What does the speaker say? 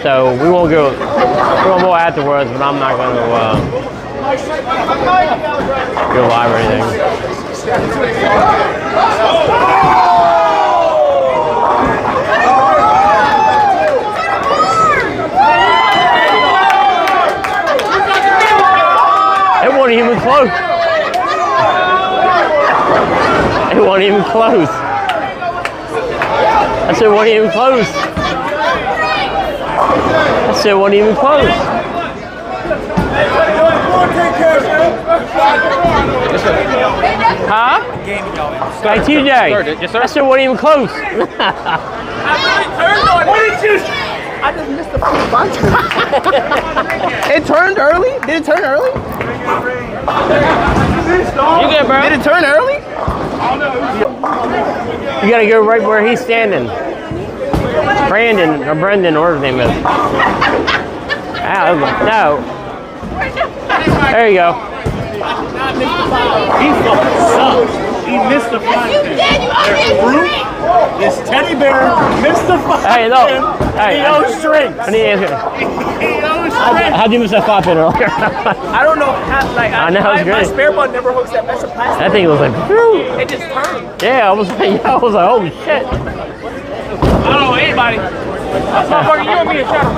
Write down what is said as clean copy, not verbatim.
So we won't go. We're gonna go afterwards, but I'm not gonna go live or anything. It wasn't even close. It wasn't even close. I said it wasn't even close. I said it wasn't even close. Huh? Like TJ. Yes, sir. I said it wasn't even close. I just missed the free bunch. It turned early? Did it turn early? You good, bro? Did it turn early? You gotta go right where he's standing. Brandon or Brendan, or whatever his name is. Ow, no. There you go. He fucking sucks. He missed the fun. This teddy bear missed the fun. Hey, look. Hey, He knows strings. I need to answer. He knows strings. How'd you miss that 5 pin earlier? I don't know how, like, I know, it's my great. spare button never hooks that mesh of plastic. That thing was like, whew. It just turned. Yeah, I was like, holy shit. I don't know anybody. Motherfucker, you owe me a shout.